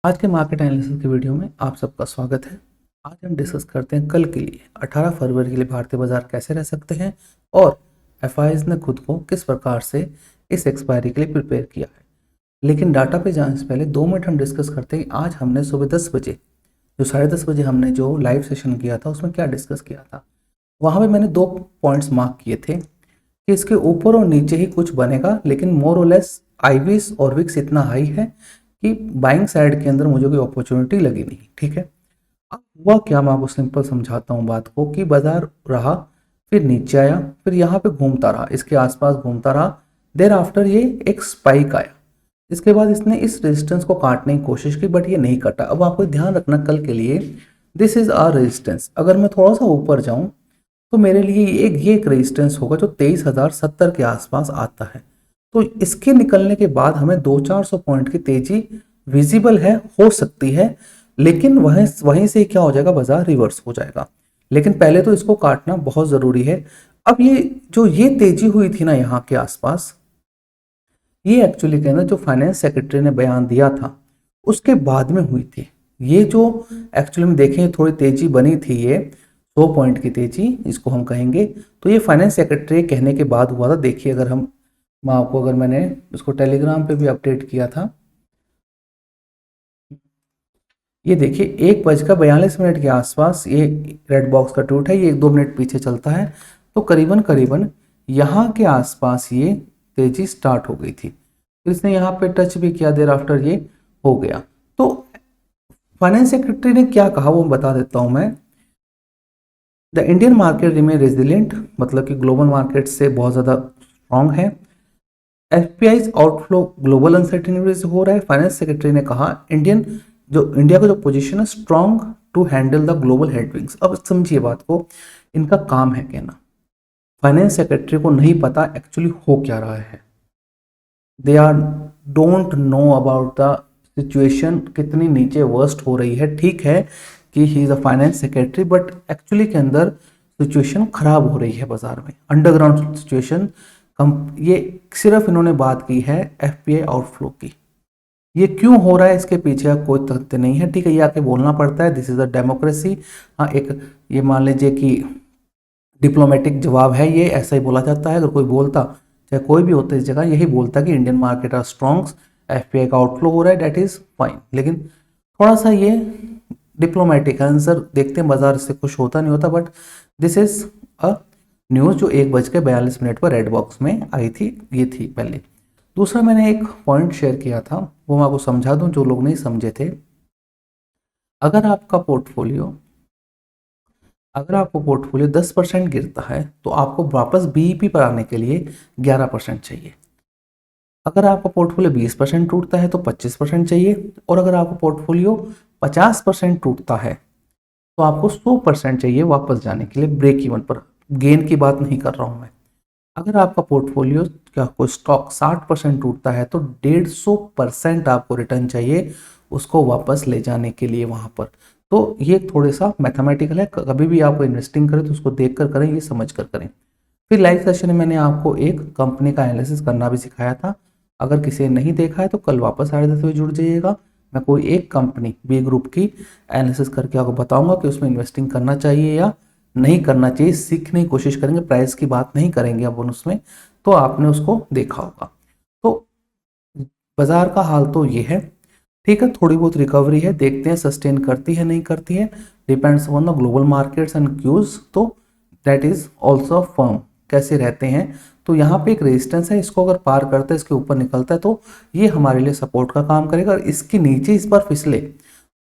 आज के market analysis की वीडियो में आप सबका स्वागत है। आज हम डिस्कस करते हैं कल के लिए 18 फरवरी के लिए भारतीय बाजार कैसे रह सकते हैं और एफआईज ने खुद को किस प्रकार से इस एक्सपायरी के लिए प्रिपेयर किया है। लेकिन डाटा पे जाने से पहले 2 मिनट हम डिस्कस करते हैं कि आज हमने सुबह 10 बजे जो 10:30 बजे हमने जो लाइव सेशन किया था उसमें क्या डिस्कस किया था। वहाँ पर मैंने 2 पॉइंट्स मार्क किए थे कि इसके ऊपर और नीचे ही कुछ बनेगा, लेकिन मोर और लेस आईवीज और विक्स इतना हाई है कि बाइंग साइड के अंदर मुझे कोई अपॉर्चुनिटी लगी नहीं। ठीक है, अब हुआ क्या, मैं आपको सिंपल समझाता हूँ बात को कि बाजार रहा, फिर नीचे आया, फिर यहाँ पे घूमता रहा, इसके आसपास घूमता रहा, देर आफ्टर ये एक स्पाइक आया। इसके बाद इसने इस रेजिस्टेंस को काटने की कोशिश की बट ये नहीं कटा। अब आपको ध्यान रखना कल के लिए दिस इज आर रेजिस्टेंस। अगर मैं थोड़ा सा ऊपर जाऊं तो मेरे लिए ये एक रेजिस्टेंस होगा जो 23,070 के आसपास आता है। तो इसके निकलने के बाद हमें 200-400 पॉइंट की तेजी विजिबल है, हो सकती है, लेकिन वहीं से क्या हो जाएगा, बाजार रिवर्स हो जाएगा। लेकिन पहले तो इसको काटना बहुत जरूरी है। अब ये तेजी हुई थी ना यहाँ के आसपास, ये एक्चुअली कहना जो फाइनेंस सेक्रेटरी ने बयान दिया था उसके बाद में हुई थी। ये जो एक्चुअली में देखें थोड़ी तेजी बनी थी, ये 100 पॉइंट की तेजी इसको हम कहेंगे, तो ये फाइनेंस सेक्रेटरी कहने के बाद हुआ था। देखिए अगर मैंने उसको टेलीग्राम पे भी अपडेट किया था, ये देखिए 1:42 के आसपास ये रेड बॉक्स का ट्वीट है, ये 1-2 मिनट पीछे चलता है, तो करीबन करीबन यहाँ के आसपास ये तेजी स्टार्ट हो गई थी। तो इसने यहाँ पे टच भी किया, देर आफ्टर ये हो गया। तो फाइनेंस सेक्रेटरी ने क्या कहा वो बता देता हूँ मैं। The Indian market remain resilient, मतलब कि ग्लोबल मार्केट से बहुत ज़्यादा स्ट्रॉन्ग है। एफपीआई आउटफ्लो ग्लोबल अनसर्टेनिटी से हो रहा है। फाइनेंस सेक्रेटरी ने कहा इंडिया का जो पोजीशन है strong to handle the global headwinds. अब समझिए बात को, इनका काम है कहना, फाइनेंस सेक्रेटरी को नहीं पता एक्चुअली हो क्या रहा है। They are don't know about the situation कितनी नीचे वर्स्ट हो रही है। ठीक है कि he is a finance secretary, but actually के अंदर सिचुएशन खराब हो रही है बाजार में, अंडरग्राउंड सिचुएशन। ये सिर्फ इन्होंने बात की है एफपीआई आउटफ्लो की। ये क्यों हो रहा है इसके पीछे कोई तथ्य नहीं है। ठीक है, ये आके बोलना पड़ता है, दिस इज अ डेमोक्रेसी। हाँ, एक ये मान लीजिए कि डिप्लोमेटिक जवाब है, ये ऐसा ही बोला जाता है। अगर कोई बोलता, चाहे कोई भी होता इस जगह, यही बोलता कि Indian market are strong, FPI का आउटफ्लो हो रहा है, डेट इज फाइन। लेकिन थोड़ा सा ये डिप्लोमेटिक आंसर देखते हैं, बाजार इससे खुश होता नहीं होता, but this is a news जो 1:42 पर रेड बॉक्स में आई थी, ये थी पहले। दूसरा मैंने एक पॉइंट शेयर किया था, वो मैं आपको समझा दूं जो लोग नहीं समझे थे। अगर आपका पोर्टफोलियो 10% गिरता है तो आपको वापस बीईपी पर आने के लिए 11% चाहिए। अगर आपका पोर्टफोलियो 20% टूटता है तो 25% चाहिए, और अगर आपका पोर्टफोलियो 50% टूटता है तो आपको 100% चाहिए वापस जाने के लिए ब्रेक इवन पर। गेन की बात नहीं कर रहा हूं मैं। अगर आपका पोर्टफोलियो क्या कोई स्टॉक 60% टूटता है तो 150% आपको रिटर्न चाहिए उसको वापस ले जाने के लिए वहां पर। तो ये थोड़ा सा मैथमेटिकल है, कभी भी आप इन्वेस्टिंग करें तो उसको देख कर करें, ये समझ कर करें। फिर लाइव सेशन में मैंने आपको एक कंपनी का एनालिसिस करना भी सिखाया था। अगर किसी ने नहीं देखा है तो कल वापस 10:30 बजे जुड़ जाइएगा। मैं कोई एक कंपनी बी ग्रुप की एनालिसिस करके आपको बताऊंगा कि उसमें इन्वेस्टिंग करना चाहिए या नहीं करना चाहिए। सीखने की कोशिश करेंगे, प्राइस की बात नहीं करेंगे अपन उसमें, तो आपने उसको देखा होगा। तो बाजार का हाल तो ये है। ठीक है, थोड़ी बहुत रिकवरी है, देखते हैं सस्टेन करती है नहीं करती है, depends on the global markets and cues. तो दैट इज ऑल्सो फर्म कैसे रहते हैं। तो यहाँ पे एक रेजिस्टेंस है, इसको अगर पार करता है, इसके ऊपर निकलता है तो ये हमारे लिए सपोर्ट का काम करेगा। और इसके नीचे इस बार फिसले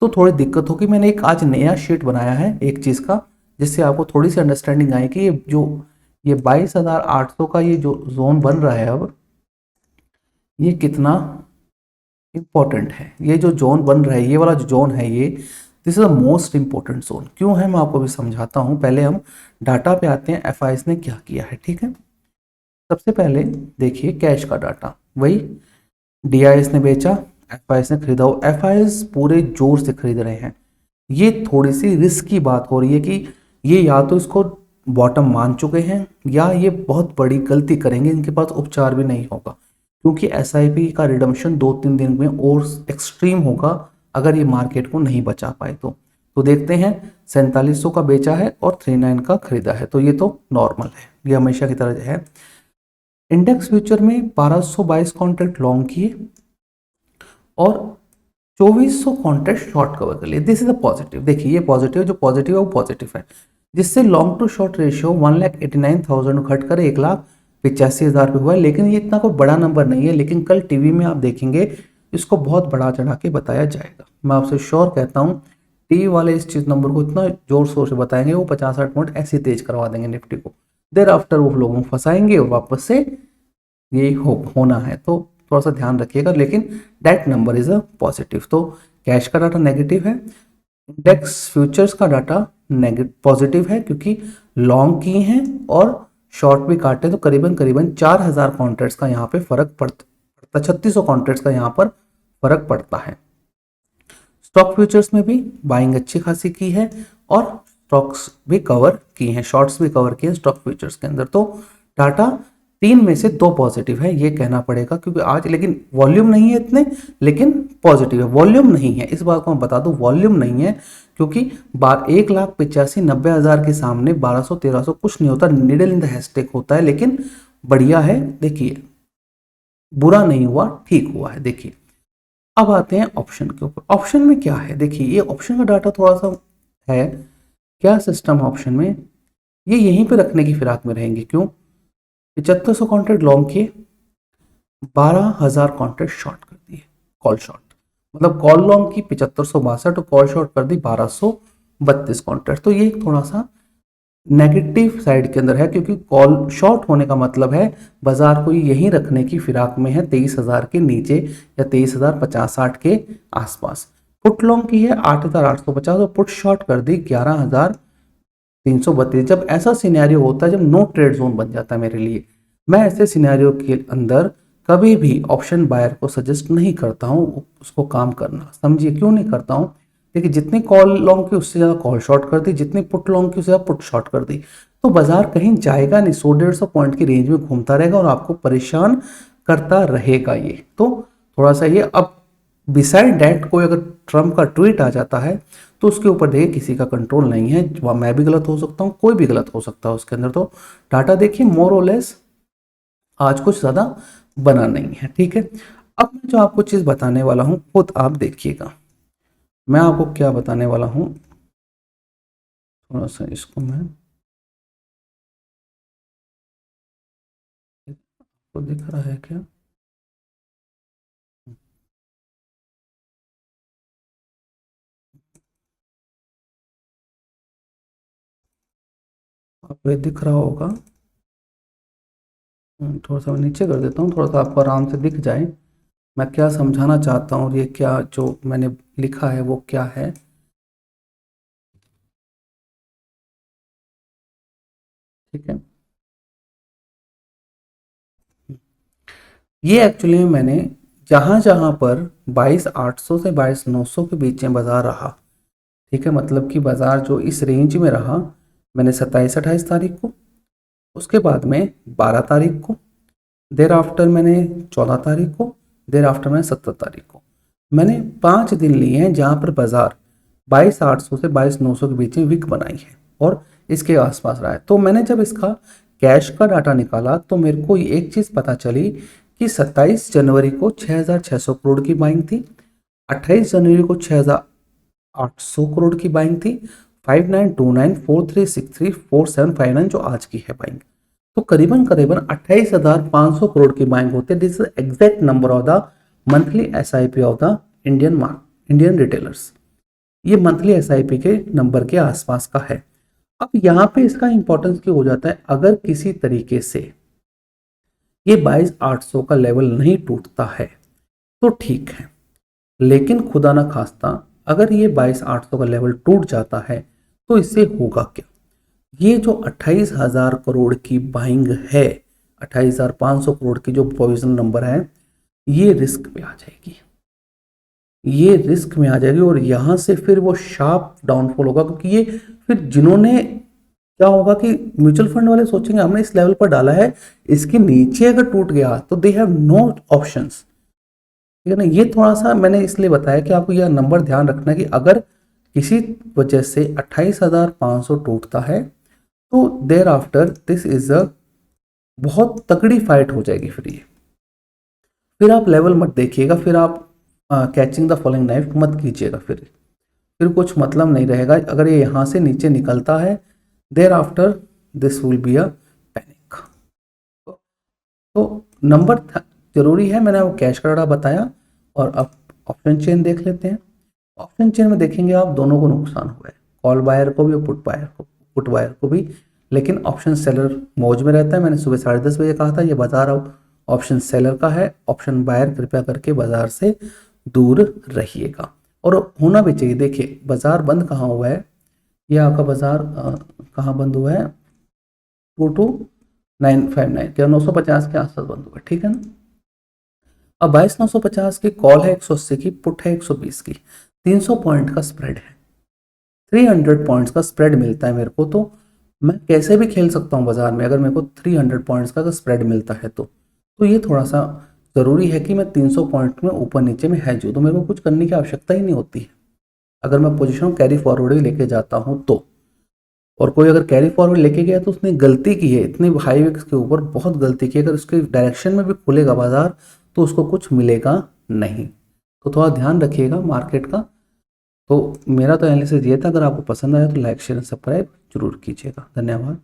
तो थोड़ी दिक्कत होगी। मैंने एक आज नया शीट बनाया है एक चीज़ का, जिससे आपको थोड़ी सी अंडरस्टैंडिंग आए कि ये 22,800 का ये जो जोन बन रहा है अब, ये कितना इंपॉर्टेंट है। ये जो जोन बन रहा है, ये वाला जो जोन है, ये this is the most important zone. क्यों है मैं आपको भी समझाता हूँ। पहले हम डाटा पे आते हैं, एफआईएस ने क्या किया है। ठीक है, सबसे पहले देखिए कैश का डाटा, वही डीआईएस ने बेचा, एफआईएस ने खरीदा। एफआईएस पूरे जोर से खरीद रहे हैं। ये थोड़ी सी रिस्क की बात हो रही है कि ये या तो इसको बॉटम मान चुके हैं या ये बहुत बड़ी गलती करेंगे, इनके पास उपचार भी नहीं होगा, क्योंकि एसआईपी का रिडम्पशन 2-3 दिन में और एक्सट्रीम होगा अगर ये मार्केट को नहीं बचा पाए तो देखते हैं 4700 का बेचा है और 39 का खरीदा है, तो ये तो नॉर्मल है, ये हमेशा की तरह है। इंडेक्स फ्यूचर में 1222 कॉन्ट्रैक्ट लॉन्ग किए और 2400 कॉन्ट्रैक्ट शॉर्ट कवर कर लिए। This is a positive. देखिए ये पॉजिटिव, जो पॉजिटिव है वो पॉजिटिव है, जिससे लॉन्ग टू शॉर्ट रेशियो 1,89,000 घट कर 1,85,000 पे हुआ है। लेकिन ये इतना कोई बड़ा नंबर नहीं है, लेकिन कल टीवी में आप देखेंगे इसको बहुत बढ़ा चढ़ा के बताया जाएगा। मैं आपसे श्योर कहता हूँ टीवी वाले इस चीज नंबर को इतना जोर शोर से बताएंगे, वो 50-60 पॉइंट ऐसे तेज करवा देंगे निफ्टी को। देर आफ्टर वो लोगों को फंसाएंगे और वापस से ये होना है, तो थोड़ा सा ध्यान रखिएगा। लेकिन that number is a positive. तो कैश का डाटा नेगेटिव है, इंडेक्स फ्यूचर्स का डाटा नेगेटिव पॉजिटिव है क्योंकि लॉन्ग किए हैं और शॉर्ट भी काटे, तो करीबन करीबन 4000 कॉन्ट्रैक्ट्स का यहाँ पे फर्क पड़ता 3600 कॉन्ट्रैक्ट्स का यहाँ पर फर्क पड़ता है। स्टॉक फ्यूचर्स में भी बाइंग अच्छी खासी की है और स्टॉक्स भी कवर किए हैं, शॉर्ट्स भी कवर किए हैं स्टॉक फ्यूचर्स के अंदर। तो टाटा 3 में से 2 पॉजिटिव है, ये कहना पड़ेगा क्योंकि आज, लेकिन वॉल्यूम नहीं है इतने, लेकिन पॉजिटिव है। वॉल्यूम नहीं है, इस बात को मैं बता दूं, वॉल्यूम नहीं है क्योंकि 1,85,90,000 के सामने 1200-1300 कुछ नहीं होता, निडल इन द हैशटैग होता है। लेकिन बढ़िया है, देखिए बुरा नहीं हुआ, ठीक हुआ है। देखिए अब आते हैं ऑप्शन के ऊपर। ऑप्शन में क्या है, देखिए ये ऑप्शन का डाटा थोड़ा सा है, क्या सिस्टम ऑप्शन में, ये यहीं पे रखने की फिराक में रहेंगे। क्यों? 7500 कॉन्ट्रैक्ट लॉन्ग किए, 12,000 कॉन्ट्रैक्ट शॉर्ट कर दिए, कॉल शॉर्ट, मतलब कॉल लॉन्ग की 7562 और कॉल शॉर्ट कर दी 1232 कॉन्ट्रैक्ट। तो ये थोड़ा सा नेगेटिव साइड के अंदर है क्योंकि कॉल शॉर्ट होने का मतलब है बाजार को यहीं रखने की फिराक में है 23,000 के नीचे या 23,050-60 के आसपास। पुट लॉन्ग की है 8,850 और पुट शॉर्ट कर दी 11,332। जब ऐसा सिनेरियो होता है, जब नो ट्रेड जोन बन जाता है मेरे लिए, मैं ऐसे सिनेरियो के अंदर कभी भी ऑप्शन बायर को सजेस्ट नहीं करता हूं उसको काम करना। समझिए क्यों नहीं करता हूं? देखिए जितनी कॉल लॉन्ग की उससे ज़्यादा कॉल शॉर्ट कर दी, जितनी पुट लॉन्ग की उससे ज़्यादा पुट शॉर्ट कर दी, तो बाजार कहीं जाएगा नहीं, 100-150 पॉइंट की रेंज में घूमता रहेगा और आपको परेशान करता रहेगा ये। तो थोड़ा सा ये, अब बिसाइड डैट कोई अगर ट्रम्प का ट्वीट आ जाता है तो उसके ऊपर देखिए किसी का कंट्रोल नहीं है, मैं भी गलत हो सकता हूँ, कोई भी गलत हो सकता है उसके अंदर। तो डाटा देखिए मोर और लेस आज कुछ ज़्यादा बना नहीं है, ठीक है। अब मैं जो आपको चीज़ बताने वाला हूँ खुद आप देखिएगा, मैं आपको क्या बताने वाला हूं। थोड़ा सा इसको मैं आपको दिख रहा है क्या? आपको ये दिख रहा होगा। थोड़ा सा मैं नीचे कर देता हूँ, थोड़ा सा आपको आराम से दिख जाए मैं क्या समझाना चाहता हूँ, ये क्या जो मैंने लिखा है वो क्या है। ठीक है, ये एक्चुअली मैंने जहां जहां पर 22,800 से 22,900 के बीच में बाजार रहा, ठीक है, मतलब कि बाजार जो इस रेंज में रहा, मैंने 27-28 तारीख को, उसके बाद में 12 तारीख को, देर आफ्टर मैंने 14 तारीख को, देर आफ्टर मैंने 17 तारीख को, मैंने 5 दिन लिए हैं जहां पर बाजार 22,800 से 22,900 के बीच में विक बनाई है और इसके आसपास रहा है। तो मैंने जब इसका कैश का डाटा निकाला तो मेरे को एक चीज़ पता चली कि 27 जनवरी को 6,600 करोड़ की बाइंग थी, 28 जनवरी को 6,800 करोड़ की बाइंग थी, 592943634759 जो आज की है बाइंग, तो करीबन करीबन 28,500 करोड़ की बाइंग होती है। This is exact number of the monthly SIP of the Indian retailers. ये मंथली एसआईपी के नंबर के आसपास का है। अब यहाँ पे इसका इंपॉर्टेंस क्यों हो जाता है, अगर किसी तरीके से ये 22,800 का लेवल नहीं टूटता है तो ठीक है, लेकिन खुदा ना खास्ता अगर ये 22,800 का लेवल टूट जाता है तो इससे होगा क्या? ये जो 28,000 करोड़ की बाइंग है, 28,500 करोड़ की जो प्रोविजन नंबर है, ये रिस्क में आ जाएगी, ये रिस्क में आ जाएगी और यहां से फिर वो शार्प डाउनफॉल होगा। क्योंकि ये फिर जिन्होंने, क्या होगा कि म्यूचुअल फंड वाले सोचेंगे हमने इस लेवल पर डाला है, इसके नीचे अगर टूट गया तो दे हैव नो ऑप्शंस, ठीक है ना। ये थोड़ा सा मैंने इसलिए बताया कि आपको यह नंबर ध्यान रखना है कि अगर किसी वजह से 28,500 टूटता है तो there after this is a बहुत तगड़ी फाइट हो जाएगी फिर ये। फिर आप लेवल मत देखिएगा, फिर आप कैचिंग द फॉलोइंग नाइफ मत कीजिएगा, फिर कुछ मतलब नहीं रहेगा। अगर ये यहाँ से नीचे निकलता है there after this will be a panic. तो नंबर जरूरी है, मैंने आपको कैश कार्ड बताया। और अब ऑप्शन चेन देख लेते हैं। ऑप्शन चेन में देखेंगे आप दोनों को नुकसान हुआ है, कॉल बायर को भी और पुट बायर को भी। लेकिन ऑप्शन सेलर मौज में रहता है। मैंने सुबह 10:30 बजे कहा था ये बाजार अब ऑप्शन सेलर का है। ऑप्शन बायर कृपया करके बाजार से दूर रहिएगा। और होना भी चाहिए। देखिए बाजार बंद कहाँ हुआ है, ये आपका बाजार कहाँ बंद हुआ है, 22,959 क्या 950 के आसपास बंद हुआ है, ठीक है ना। अब 22,950 की कॉल है, 180 की पुट है, 120 की, 300 पॉइंट का स्प्रेड है, 300 पॉइंट्स का स्प्रेड मिलता है मेरे को। तो मैं कैसे भी खेल सकता हूँ बाजार में अगर मेरे को 300 पॉइंट्स का स्प्रेड मिलता है तो ये थोड़ा सा ज़रूरी है कि मैं 300 पॉइंट में ऊपर नीचे में हैज हूँ, तो मेरे को कुछ करने की आवश्यकता ही नहीं होती है अगर मैं पोजीशन कैरी फॉरवर्ड ही लेके जाता हूँ तो। और कोई अगर कैरी फॉरवर्ड लेके गया तो उसने गलती की है, इतनी हाई विक्स के ऊपर बहुत गलती की है। अगर उसके डायरेक्शन में भी खुलेगा बाजार तो उसको कुछ मिलेगा नहीं। तो थोड़ा ध्यान रखिएगा मार्केट का। तो मेरा तो एनालिसिस ये था। अगर आपको पसंद आया तो लाइक शेयर सब्सक्राइब जरूर कीजिएगा। धन्यवाद।